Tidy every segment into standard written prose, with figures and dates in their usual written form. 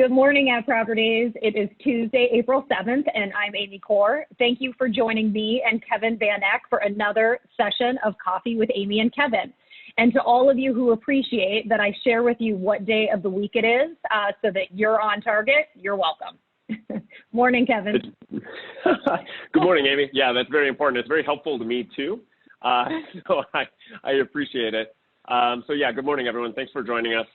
Good morning, At Properties. It is Tuesday, April 7th, and I'm Amy Corr. Thank you for joining me and Kevin Van Eck for another session of Coffee with Amy and Kevin. And to all of you who appreciate that I share with you what day of the week it is so that you're on target, you're welcome. Morning, Kevin. Good morning, Amy. Yeah, that's very important. It's very helpful to me, too. So I appreciate it. Good morning, everyone. Thanks for joining us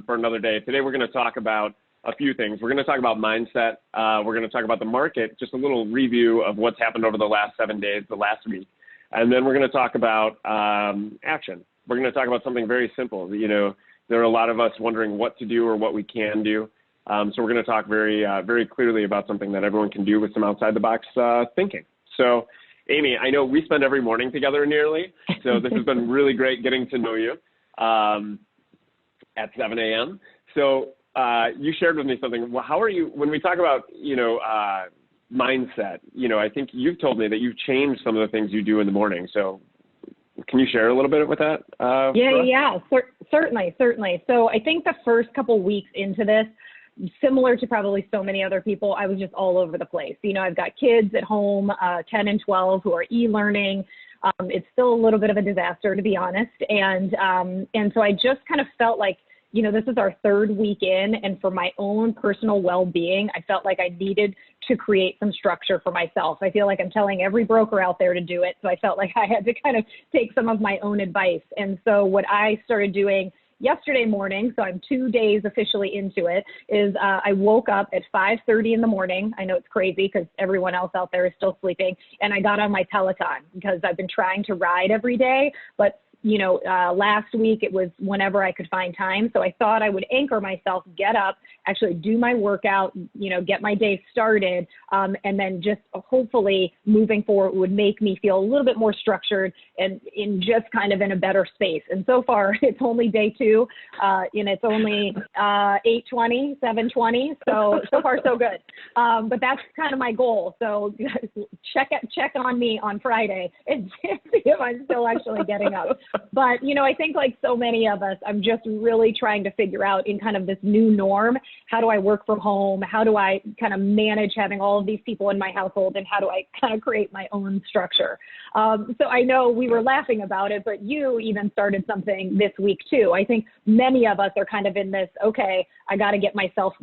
for another day. Today, we're going to talk about a few things. We're going to talk about mindset. We're going to talk about the market, just a little review of what's happened over the last 7 days, the last week. And then we're going to talk about action. We're going to talk about something very simple. You know, there are a lot of us wondering what to do or what we can do. So we're going to talk very clearly about something that everyone can do with some outside-the-box thinking. So, Amy, I know we spend every morning together nearly, so this has been really great getting to know you at 7 a.m. So you shared with me something. Well, how are you, when we talk about, mindset, I think you've told me that you've changed some of the things you do in the morning. So can you share a little bit with that? Certainly. So I think the first couple weeks into this, similar to probably so many other people, I was just all over the place. I've got kids at home, 10 and 12, who are e-learning. It's still a little bit of a disaster, to be honest. And so I just kind of felt like, this is our third week in, and for my own personal well-being, I felt like I needed to create some structure for myself. I feel like I'm telling every broker out there to do it. So I felt like I had to kind of take some of my own advice. And so what I started doing yesterday morning, so I'm 2 days officially into it, is I woke up at 5:30 in the morning. I know it's crazy because everyone else out there is still sleeping. And I got on my Peloton because I've been trying to ride every day, but last week it was whenever I could find time. So I thought I would anchor myself, get up, actually do my workout, get my day started. And then just hopefully moving forward would make me feel a little bit more structured and in just kind of in a better space. And so far it's only day two, it's only 8:20, 7:20. So far so good. But that's kind of my goal. So check on me on Friday and see if I'm still actually getting up. But, I think like so many of us, I'm just really trying to figure out in kind of this new norm, how do I work from home? How do I kind of manage having all of these people in my household? And how do I kind of create my own structure? So I know we were laughing about it, but you even started something this week too. I think many of us are kind of in this, okay, I got to get myself,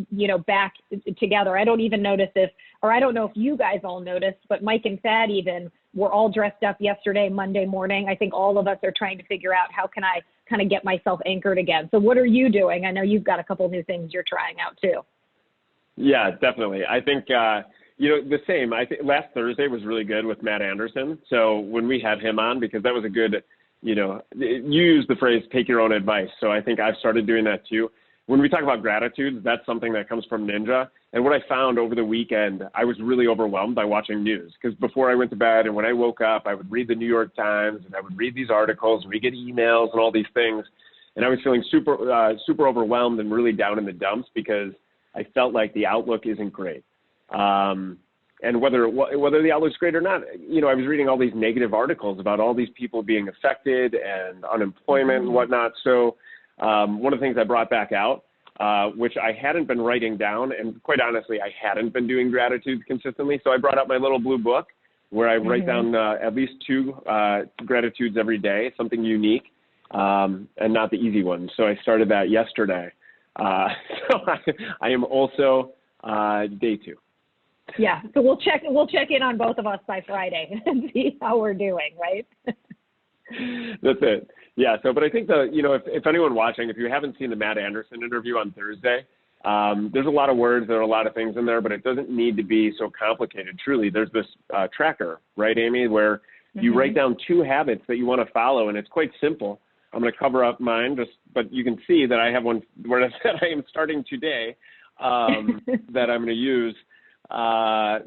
back together. I don't even notice this, or I don't know if you guys all noticed, but Mike and Thad even were all dressed up yesterday, Monday morning. I think all of us are trying to figure out how can I kind of get myself anchored again. So what are you doing? I know you've got a couple new things you're trying out too. Yeah, definitely. I think, the same. I think last Thursday was really good with Matt Anderson. So when we had him on, because that was a good, you used the phrase, take your own advice. So I think I've started doing that too. When we talk about gratitude, that's something that comes from Ninja. And what I found over the weekend, I was really overwhelmed by watching news, because before I went to bed and when I woke up, I would read the New York Times and I would read these articles and we get emails and all these things. And I was feeling super overwhelmed and really down in the dumps because I felt like the outlook isn't great. And whether the outlook's great or not, I was reading all these negative articles about all these people being affected and unemployment and whatnot. So one of the things I brought back out, which I hadn't been writing down, and quite honestly, I hadn't been doing gratitude consistently. So I brought out my little blue book where I write down at least 2 gratitudes every day, something unique, and not the easy ones. So I started that yesterday. So I am also day 2. Yeah, so we'll check in on both of us by Friday and see how we're doing, right? That's it. Yeah. So, but I think if anyone watching, if you haven't seen the Matt Anderson interview on Thursday, there's a lot of words, there are a lot of things in there, but it doesn't need to be so complicated. Truly, there's this tracker, right, Amy, where you write down 2 habits that you want to follow, and it's quite simple. I'm going to cover up mine, but you can see that I have one where I said I am starting today that I'm going to use.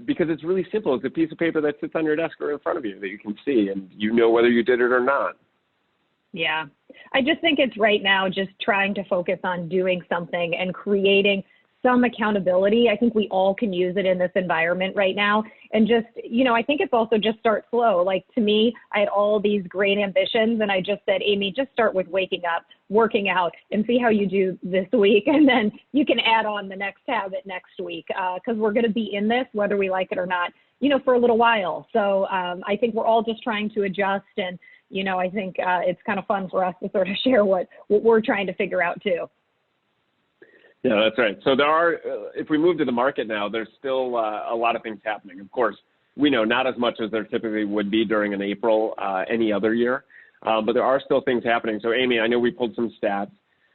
Because it's really simple. It's a piece of paper that sits on your desk or in front of you that you can see, and whether you did it or not. Yeah. I just think it's right now just trying to focus on doing something and creating some accountability. I think we all can use it in this environment right now. And just, I think it's also just start slow. Like, to me, I had all these great ambitions, and I just said, Amy, just start with waking up, working out, and see how you do this week. And then you can add on the next habit next week, because we're going to be in this, whether we like it or not, for a little while. So I think we're all just trying to adjust. And, I think it's kind of fun for us to sort of share what we're trying to figure out too. Yeah, that's right. So there are, if we move to the market now, there's still a lot of things happening. Of course, we know not as much as there typically would be during an April any other year, but there are still things happening. So Amy, I know we pulled some stats,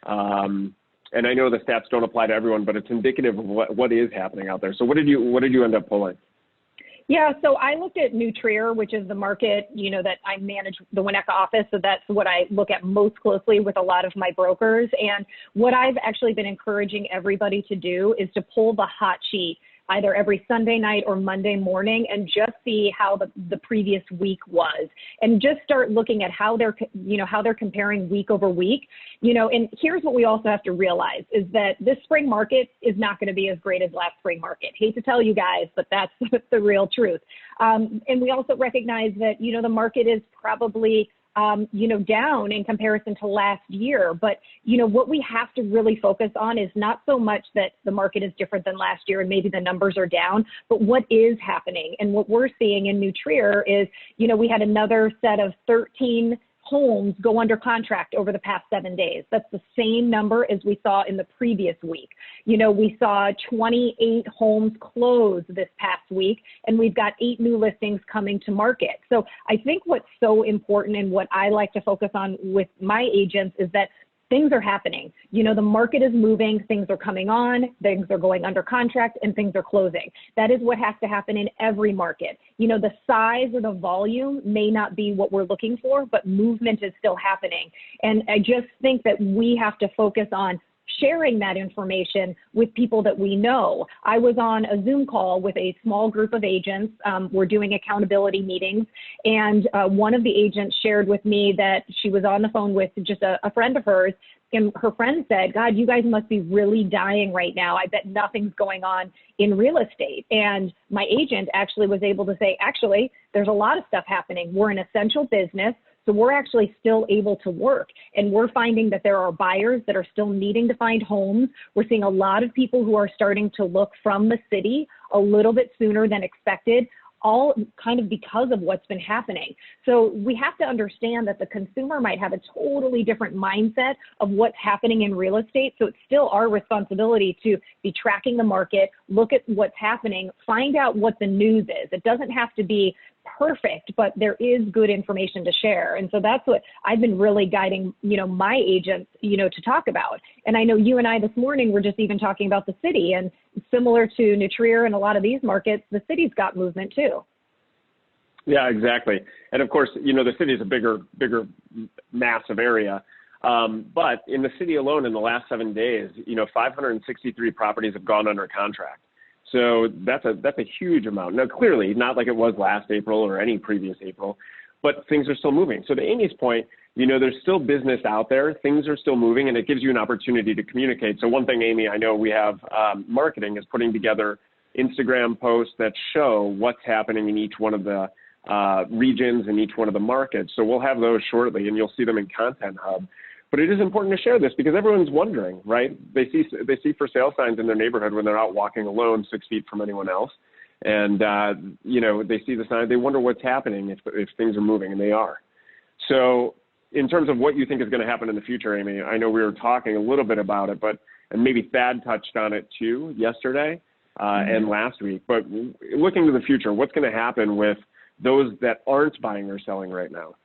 and I know the stats don't apply to everyone, but it's indicative of what is happening out there. So what did you end up pulling? Yeah, so I looked at New Trier, which is the market, that I manage, the Winnetka office. So that's what I look at most closely with a lot of my brokers. And what I've actually been encouraging everybody to do is to pull the hot sheet either every Sunday night or Monday morning and just see how the previous week was, and just start looking at how they're comparing week over week. And here's what we also have to realize is that this spring market is not going to be as great as last spring market. Hate to tell you guys, but that's the real truth. And we also recognize that, the market is probably down in comparison to last year. But, what we have to really focus on is not so much that the market is different than last year and maybe the numbers are down, but what is happening. And what we're seeing in New Trier is, we had another set of 13 homes go under contract over the past 7 days. That's the same number as we saw in the previous week. We saw 28 homes close this past week, and we've got 8 new listings coming to market. So I think what's so important and what I like to focus on with my agents is that things are happening. The market is moving, things are coming on, things are going under contract, and things are closing. That is what has to happen in every market. The size or the volume may not be what we're looking for, but movement is still happening. And I just think that we have to focus on sharing that information with people that we know. I was on a Zoom call with a small group of agents. We're doing accountability meetings. And one of the agents shared with me that she was on the phone with just a friend of hers. And her friend said, God, you guys must be really dying right now. I bet nothing's going on in real estate. And my agent actually was able to say, actually, there's a lot of stuff happening. We're an essential business. So we're actually still able to work, and we're finding that there are buyers that are still needing to find homes. We're seeing a lot of people who are starting to look from the city a little bit sooner than expected, all kind of because of what's been happening. So we have to understand that the consumer might have a totally different mindset of what's happening in real estate. So it's still our responsibility to be tracking the market, look at what's happening, find out what the news is. It doesn't have to be perfect, but there is good information to share. And so that's what I've been really guiding, my agents, to talk about. And I know you and I this morning were just even talking about the city, and similar to New Trier and a lot of these markets, the city's got movement too. Yeah, exactly. And of course, the city is a bigger, massive area. But in the city alone, in the last 7 days, 563 properties have gone under contract. So that's a huge amount. Now, clearly, not like it was last April or any previous April, but things are still moving. So to Amy's point, there's still business out there. Things are still moving, and it gives you an opportunity to communicate. So one thing, Amy, I know we have marketing is putting together Instagram posts that show what's happening in each one of the regions and each one of the markets. So we'll have those shortly, and you'll see them in Content Hub. But it is important to share this because everyone's wondering, right? They see for sale signs in their neighborhood when they're out walking alone 6 feet from anyone else. And, they see the sign. They wonder what's happening if things are moving, and they are. So in terms of what you think is going to happen in the future, Amy, I know we were talking a little bit about it, and maybe Thad touched on it too yesterday and last week. But looking to the future, what's going to happen with those that aren't buying or selling right now?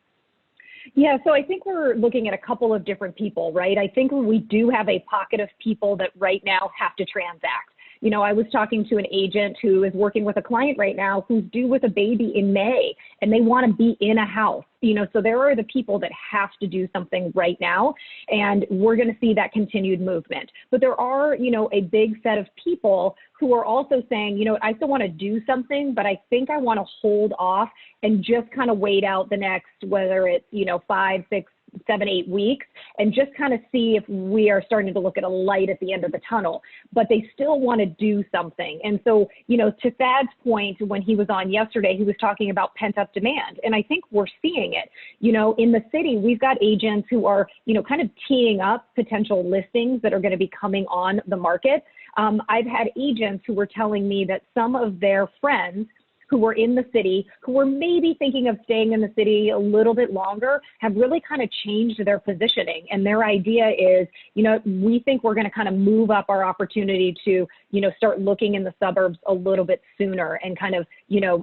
Yeah, so I think we're looking at a couple of different people, right? I think we do have a pocket of people that right now have to transact. I was talking to an agent who is working with a client right now who's due with a baby in May, and they want to be in a house. So there are the people that have to do something right now, and we're going to see that continued movement. But there are, a big set of people who are also saying, I still want to do something, but I think I want to hold off and just kind of wait out the next, whether it's, 5, 6, 7, 8 weeks and just kind of see if we are starting to look at a light at the end of the tunnel, but they still want to do something. And so, to Thad's point, when he was on yesterday, he was talking about pent-up demand. And I think we're seeing it. In the city, we've got agents who are, kind of teeing up potential listings that are going to be coming on the market. I've had agents who were telling me that some of their friends who were in the city, who were maybe thinking of staying in the city a little bit longer, have really kind of changed their positioning. And their idea is, we think we're going to kind of move up our opportunity to, start looking in the suburbs a little bit sooner and kind of,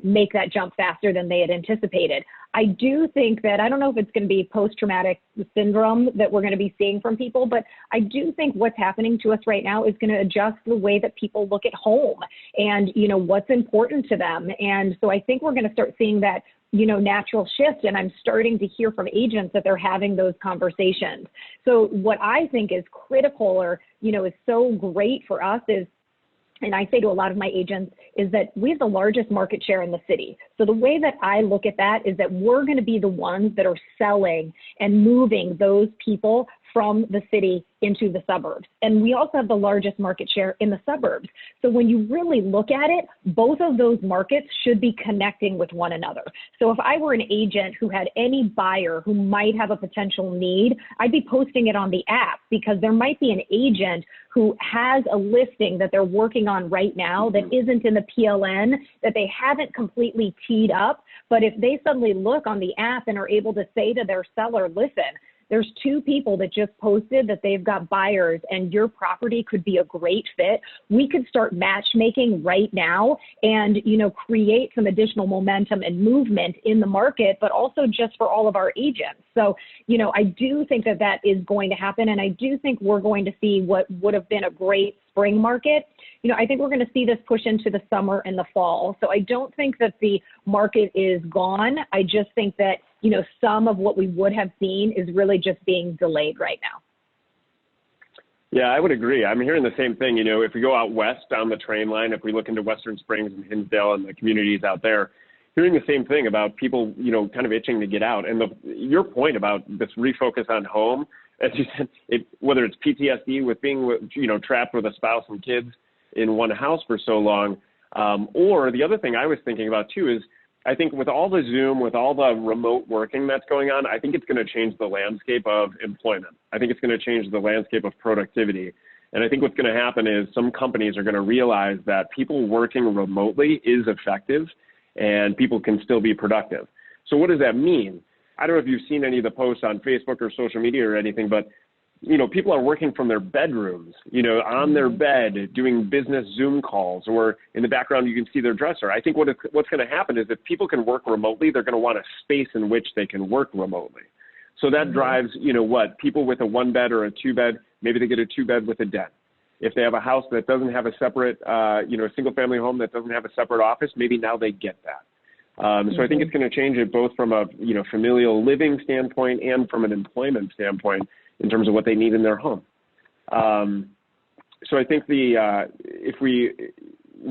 make that jump faster than they had anticipated. I do think that, I don't know if it's going to be post-traumatic syndrome that we're going to be seeing from people, but I do think what's happening to us right now is going to adjust the way that people look at home and, what's important to them. And so I think we're going to start seeing that, natural shift. And I'm starting to hear from agents that they're having those conversations. So what I think is critical or, is so great for us is, and I say to a lot of my agents, is that we have the largest market share in the city. So the way that I look at that is that we're going to be the ones that are selling and moving those people from the city into the suburbs. And we also have the largest market share in the suburbs. So when you really look at it, both of those markets should be connecting with one another. So if I were an agent who had any buyer who might have a potential need, I'd be posting it on the app because there might be an agent who has a listing that they're working on right now that isn't in the PLN, that they haven't completely teed up. But if they suddenly look on the app and are able to say to their seller, listen, there's 2 people that just posted that they've got buyers and your property could be a great fit. We could start matchmaking right now and, create some additional momentum and movement in the market, but also just for all of our agents. So, I do think that that is going to happen. And I do think we're going to see what would have been a great spring market. I think we're going to see this push into the summer and the fall. So I don't think that the market is gone. I just think that, some of what we would have seen is really just being delayed right now. Yeah, I would agree. I'm hearing the same thing. If we go out west down the train line, if we look into Western Springs and Hinsdale and the communities out there, hearing the same thing about people, kind of itching to get out. And your point about this refocus on home, as you said, whether it's PTSD with being, trapped with a spouse and kids in one house for so long, or the other thing I was thinking about too is, I think with all the Zoom, with all the remote working that's going on, I think it's going to change the landscape of employment. I think it's going to change the landscape of productivity. And I think what's going to happen is some companies are going to realize that people working remotely is effective and people can still be productive. So what does that mean? I don't know if you've seen any of the posts on Facebook or social media or anything, but people are working from their bedrooms, on their bed, doing business Zoom calls, or in the background, you can see their dresser. I think what's going to happen is if people can work remotely, they're going to want a space in which they can work remotely. So that drives, people with a 1-bed or a 2-bed, maybe they get a 2-bed with a den. If they have a house that doesn't have a separate, a single family home that doesn't have a separate office, maybe now they get that. So I think it's going to change it both from a, familial living standpoint and from an employment standpoint, in terms of what they need in their home. So I think if we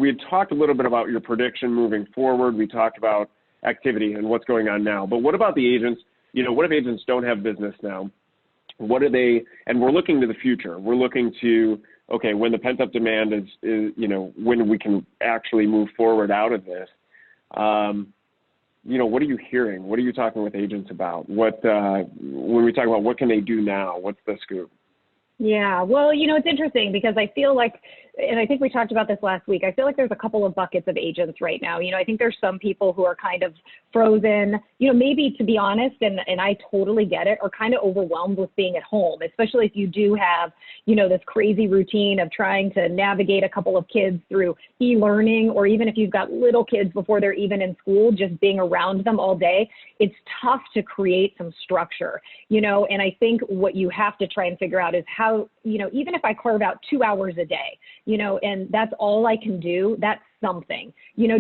had talked a little bit about your prediction moving forward, we talked about activity and what's going on now, but what about the agents? What if agents don't have business now? What are they, and we're looking to the future. We're looking to, okay, when the pent-up demand is when we can actually move forward out of this. What are you hearing? What are you talking with agents about? When we talk about what can they do now, what's the scoop? Yeah, well, it's interesting because I feel like, and I think we talked about this last week, I feel like there's a couple of buckets of agents right now. I think there's some people who are kind of frozen, maybe to be honest, and I totally get it, are kind of overwhelmed with being at home, especially if you do have, this crazy routine of trying to navigate a couple of kids through e-learning, or even if you've got little kids before they're even in school, just being around them all day. It's tough to create some structure, and I think what you have to try and figure out is how, even if I carve out 2 hours a day, and that's all I can do, that's something.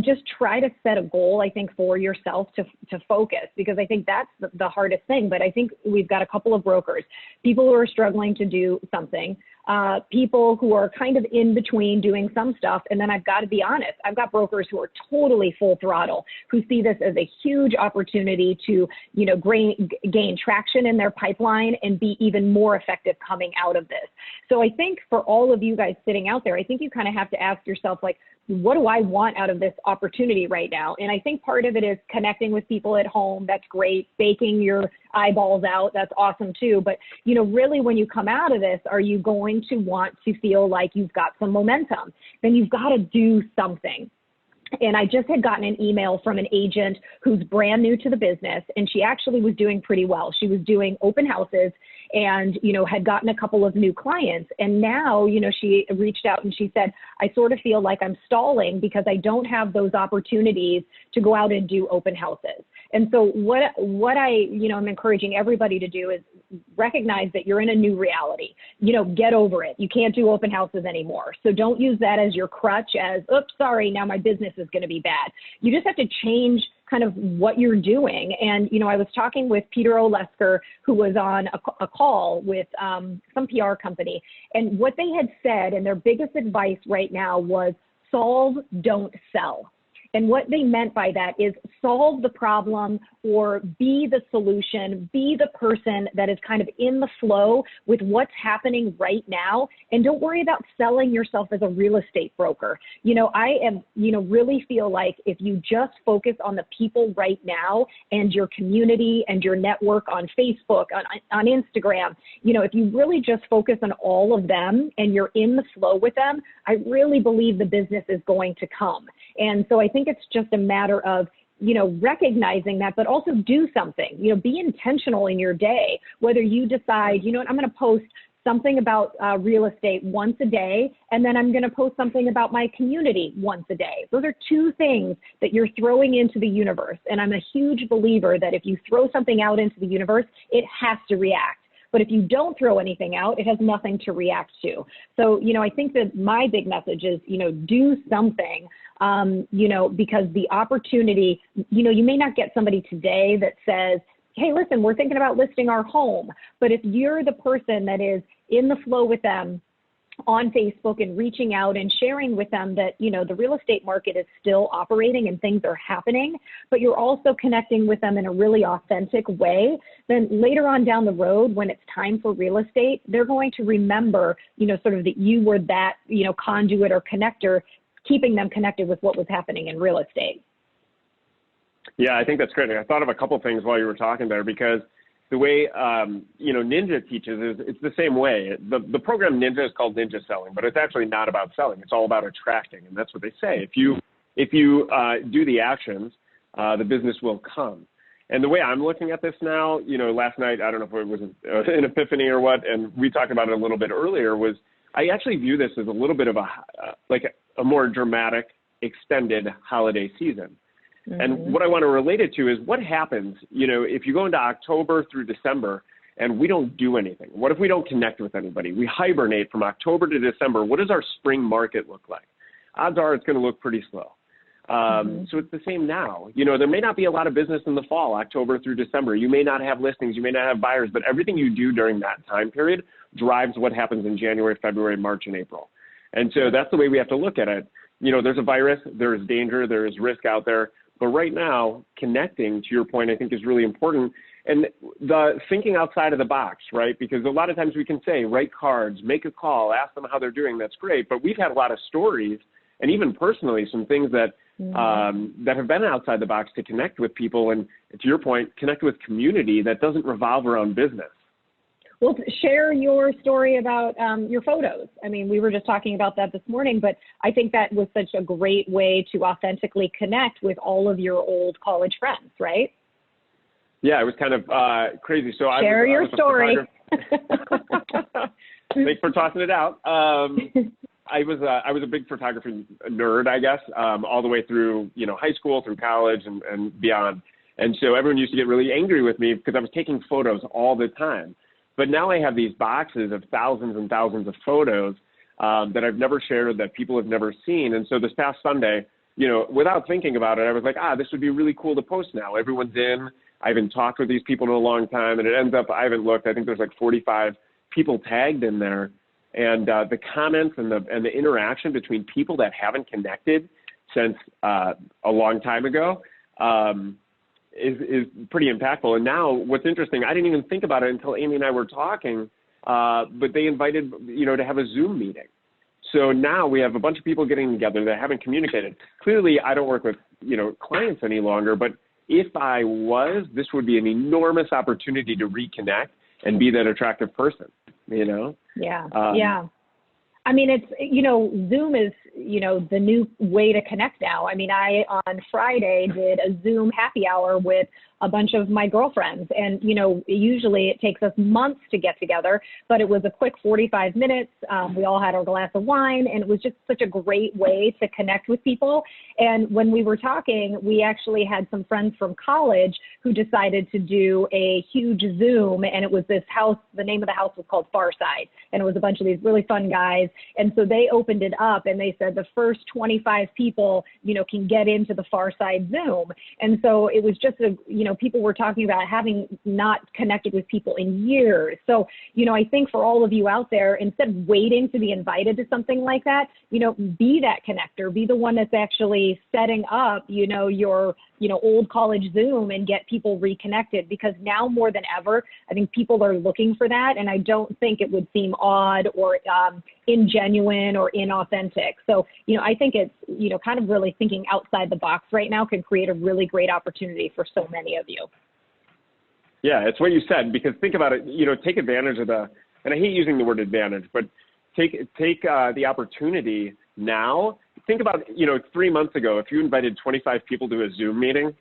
Just try to set a goal, I think, for yourself to focus, because I think that's the hardest thing. But I think we've got a couple of brokers, people who are struggling to do something. people who are kind of in between doing some stuff. And then I've got to be honest, I've got brokers who are totally full throttle, who see this as a huge opportunity to, gain traction in their pipeline and be even more effective coming out of this. So I think for all of you guys sitting out there, I think you kind of have to ask yourself, like, what do I want out of this opportunity right now? And I think part of it is connecting with people at home. That's great. Baking your eyeballs out. That's awesome too. But, really when you come out of this, are you going to want to feel like you've got some momentum? Then you've got to do something. And I just had gotten an email from an agent who's brand new to the business, and she actually was doing pretty well. She was doing open houses and, had gotten a couple of new clients. And now, she reached out and she said, I sort of feel like I'm stalling because I don't have those opportunities to go out and do open houses. And so what I, I'm encouraging everybody to do is recognize that you're in a new reality. Get over it. You can't do open houses anymore. So don't use that as your crutch as, oops, sorry, now my business is going to be bad. You just have to change kind of what you're doing. And, I was talking with Peter Olesker, who was on a call with some PR company. And what they had said, and their biggest advice right now was solve, don't sell. And what they meant by that is solve the problem or be the solution, be the person that is kind of in the flow with what's happening right now. And don't worry about selling yourself as a real estate broker. I am, really feel like if you just focus on the people right now and your community and your network on Facebook, on Instagram, if you really just focus on all of them and you're in the flow with them, I really believe the business is going to come. And so I think it's just a matter of, recognizing that, but also do something, be intentional in your day, whether you decide, I'm going to post something about real estate once a day, and then I'm going to post something about my community once a day. Those are two things that you're throwing into the universe. And I'm a huge believer that if you throw something out into the universe, it has to react. But if you don't throw anything out, it has nothing to react to. So, I think that my big message is, do something, because the opportunity, you may not get somebody today that says, hey, listen, we're thinking about listing our home. But if you're the person that is in the flow with them on Facebook and reaching out and sharing with them that, the real estate market is still operating and things are happening, but you're also connecting with them in a really authentic way, then later on down the road, when it's time for real estate, they're going to remember, sort of that you were that, conduit or connector, keeping them connected with what was happening in real estate. Yeah, I think that's great. I thought of a couple things while you were talking there, because the way, Ninja teaches is it's the same way. The program Ninja is called Ninja Selling, but it's actually not about selling. It's all about attracting. And that's what they say. If you do the actions, the business will come. And the way I'm looking at this now, last night, I don't know if it was an epiphany or what, and we talked about it a little bit earlier, was I actually view this as a little bit of a more dramatic, extended holiday season. Mm-hmm. And what I want to relate it to is what happens, if you go into October through December and we don't do anything. What if we don't connect with anybody? We hibernate from October to December. What does our spring market look like? Odds are it's going to look pretty slow. So it's the same now. There may not be a lot of business in the fall, October through December. You may not have listings. You may not have buyers, but everything you do during that time period drives what happens in January, February, March, and April. And so that's the way we have to look at it. There's a virus, there is danger, there is risk out there. But right now, connecting, to your point, I think is really important. And the thinking outside of the box, right? Because a lot of times we can say, write cards, make a call, ask them how they're doing. That's great. But we've had a lot of stories, and even personally, some things that that have been outside the box to connect with people. And to your point, connect with community that doesn't revolve around business. Well, share your story about your photos. I mean, we were just talking about that this morning, but I think that was such a great way to authentically connect with all of your old college friends, right? Yeah, it was kind of crazy. So share your story. Thanks for tossing it out. I was a big photography nerd, I guess, all the way through, high school, through college and beyond. And so everyone used to get really angry with me because I was taking photos all the time. But now I have these boxes of thousands and thousands of photos that I've never shared, that people have never seen. And so this past Sunday, without thinking about it, I was like, this would be really cool to post now. Everyone's in. I haven't talked with these people in a long time. And it ends up, I haven't looked, I think there's like 45 people tagged in there. And the comments and the interaction between people that haven't connected since a long time ago is pretty impactful. And now what's interesting, I didn't even think about it until Amy and I were talking, but they invited, to have a Zoom meeting. So now we have a bunch of people getting together that haven't communicated. Clearly, I don't work with, clients any longer, but if I was, this would be an enormous opportunity to reconnect and be that attractive person, Yeah. Yeah. I mean, it's, Zoom is, the new way to connect now. I mean, I, on Friday, did a Zoom happy hour with a bunch of my girlfriends. And, usually it takes us months to get together, but it was a quick 45 minutes. We all had our glass of wine, and it was just such a great way to connect with people. And when we were talking, we actually had some friends from college who decided to do a huge Zoom, and it was this house, the name of the house was called Farside, and it was a bunch of these really fun guys. And so they opened it up, and they said the first 25 people, can get into the Farside Zoom. And so it was just people were talking about having not connected with people in years. So, I think for all of you out there, instead of waiting to be invited to something like that, be that connector, be the one that's actually setting up, your, old college Zoom and get people reconnected, because now more than ever, I think people are looking for that. And I don't think it would seem odd or ingenuine or inauthentic. So, I think it's, kind of really thinking outside the box right now can create a really great opportunity for so many of you. Yeah, it's what you said, because think about it, take advantage of and I hate using the word advantage, but take the opportunity now. Think about, 3 months ago, if you invited 25 people to a Zoom meeting,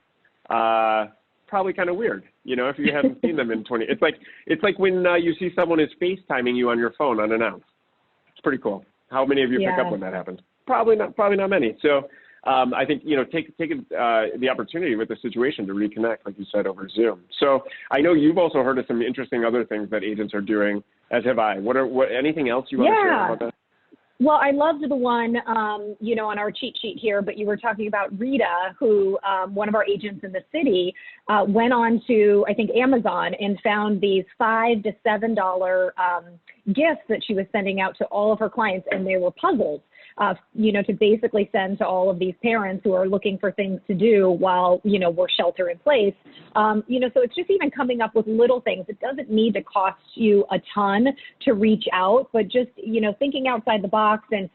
probably kind of weird, if you haven't seen them in 20. It's like when you see someone is FaceTiming you on your phone unannounced. It's pretty cool. How many of you pick up when that happens? Probably not many. So I think, take the opportunity with the situation to reconnect, like you said, over Zoom. So I know you've also heard of some interesting other things that agents are doing, as have I. Anything else you want to share about that? Well, I loved the one, on our cheat sheet here, but you were talking about Rita, who, one of our agents in the city, went on to, I think, Amazon and found these $5 to $7 gifts that she was sending out to all of her clients, and they were puzzles. To basically send to all of these parents who are looking for things to do while, we're shelter in place. So it's just even coming up with little things. It doesn't need to cost you a ton to reach out, but just, thinking outside the box. And,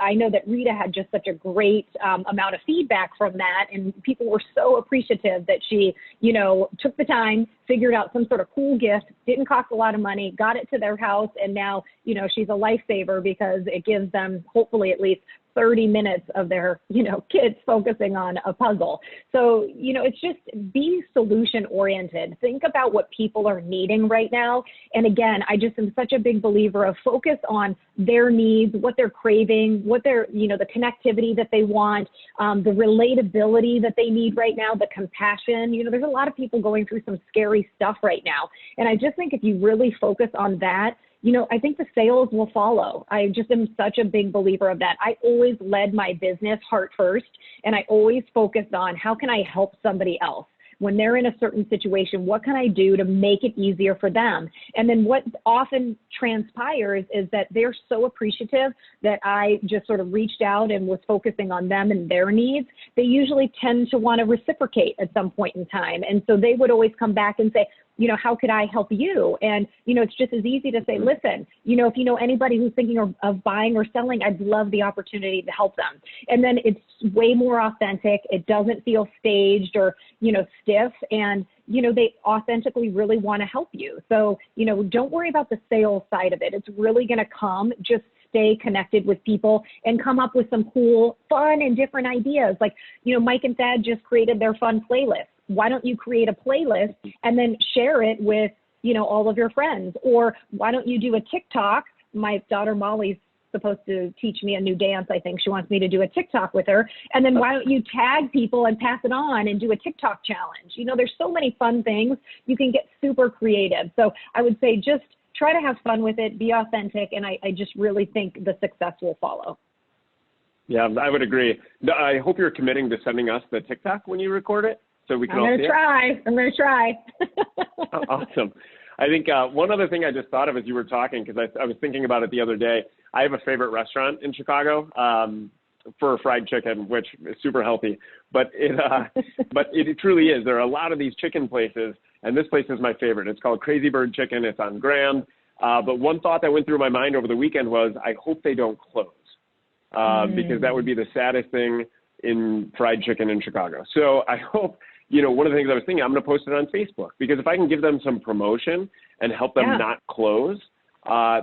I know that Rita had just such a great amount of feedback from that. And people were so appreciative that she, took the time, figured out some sort of cool gift, didn't cost a lot of money, got it to their house. And now, she's a lifesaver because it gives them hopefully at least 30 minutes of their, kids focusing on a puzzle. So, it's just be solution oriented. Think about what people are needing right now. And again, I just am such a big believer of focus on their needs, what they're craving, what they're, the connectivity that they want, the relatability that they need right now, the compassion. There's a lot of people going through some scary stuff right now. And I just think if you really focus on that, I think the sales will follow. I just am such a big believer of that. I always led my business heart first, and I always focused on how can I help somebody else? When they're in a certain situation, what can I do to make it easier for them? And then what often transpires is that they're so appreciative that I just sort of reached out and was focusing on them and their needs. They usually tend to want to reciprocate at some point in time. And so they would always come back and say, how could I help you? And, it's just as easy to say, listen, if you know anybody who's thinking of buying or selling, I'd love the opportunity to help them. And then it's way more authentic. It doesn't feel staged or, stiff. And, they authentically really want to help you. So, don't worry about the sales side of it. It's really going to come. Just stay connected with people and come up with some cool, fun and different ideas. Like, Mike and Thad just created their fun playlist. Why don't you create a playlist and then share it with, all of your friends? Or why don't you do a TikTok? My daughter Molly's supposed to teach me a new dance. I think she wants me to do a TikTok with her. And then why don't you tag people and pass it on and do a TikTok challenge? There's so many fun things. You can get super creative. So I would say just try to have fun with it, be authentic. And I just really think the success will follow. Yeah, I would agree. I hope you're committing to sending us the TikTok when you record it, so we can all see it. I'm going to try. Awesome. I think one other thing I just thought of as you were talking, because I was thinking about it the other day. I have a favorite restaurant in Chicago for fried chicken, which is super healthy. But it truly is. There are a lot of these chicken places, and this place is my favorite. It's called Crazy Bird Chicken. It's on Grand. But one thought that went through my mind over the weekend was, I hope they don't close, because that would be the saddest thing in fried chicken in Chicago. So I hope, one of the things I was thinking, I'm going to post it on Facebook, because if I can give them some promotion and help them not close,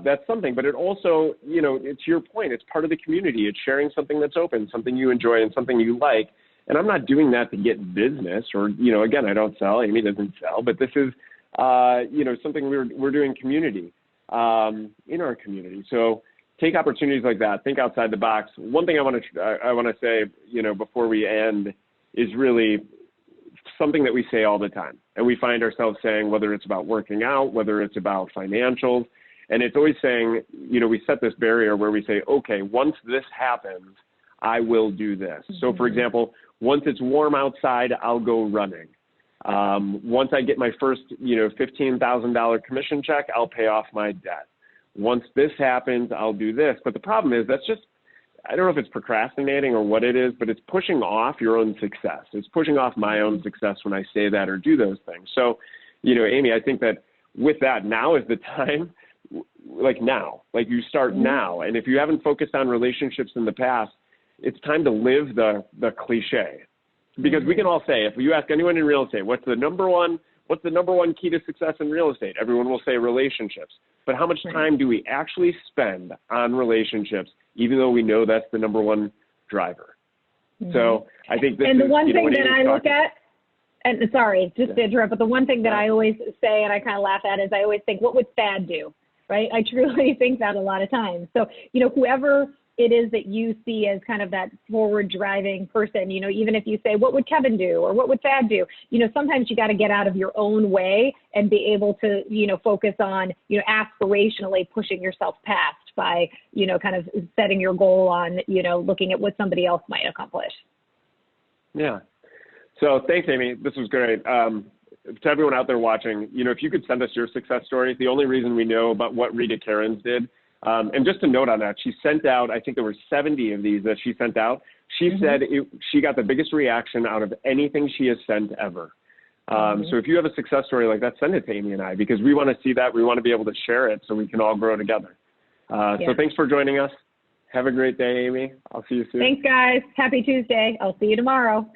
that's something. But it also, it's your point. It's part of the community. It's sharing something that's open, something you enjoy and something you like. And I'm not doing that to get business or, again, I don't sell. Amy doesn't sell. But this is, something we're doing community in our community. So take opportunities like that. Think outside the box. One thing I want to say, before we end is really something that we say all the time. And we find ourselves saying, whether it's about working out, whether it's about financials, and it's always saying, we set this barrier where we say, okay, once this happens, I will do this. Mm-hmm. So for example, once it's warm outside, I'll go running. Once I get my first, $15,000 commission check, I'll pay off my debt. Once this happens, I'll do this. But the problem is that's just, I don't know if it's procrastinating or what it is, but it's pushing off your own success. It's pushing off my own success when I say that or do those things. So, Amy, I think that with that, now is the time, like you start now. And if you haven't focused on relationships in the past, it's time to live the cliche. Because we can all say, if you ask anyone in real estate, what's the number one key to success in real estate? Everyone will say relationships. But how much time do we actually spend on relationships, even though we know that's the number one driver? Mm-hmm. So I think this and is, the one thing that I look talking, at, and sorry, just to interrupt, but the one thing that I always say, and I kind of laugh at, is I always think, what would Thad do? Right? I truly think that a lot of times. So, whoever it is that you see as kind of that forward driving person, even if you say, what would Kevin do? Or what would Thad do? Sometimes you got to get out of your own way and be able to, focus on, aspirationally pushing yourself past by, kind of setting your goal on, looking at what somebody else might accomplish. Yeah. So thanks, Amy. This was great. To everyone out there watching, if you could send us your success stories. The only reason we know about what Rita Cairns did, and just a note on that, she sent out, I think there were 70 of these that she sent out. She said she got the biggest reaction out of anything she has sent ever. So if you have a success story like that, send it to Amy and I, because we want to see that. We want to be able to share it so we can all grow together. So thanks for joining us. Have a great day, Amy. I'll see you soon. Thanks, guys. Happy Tuesday. I'll see you tomorrow.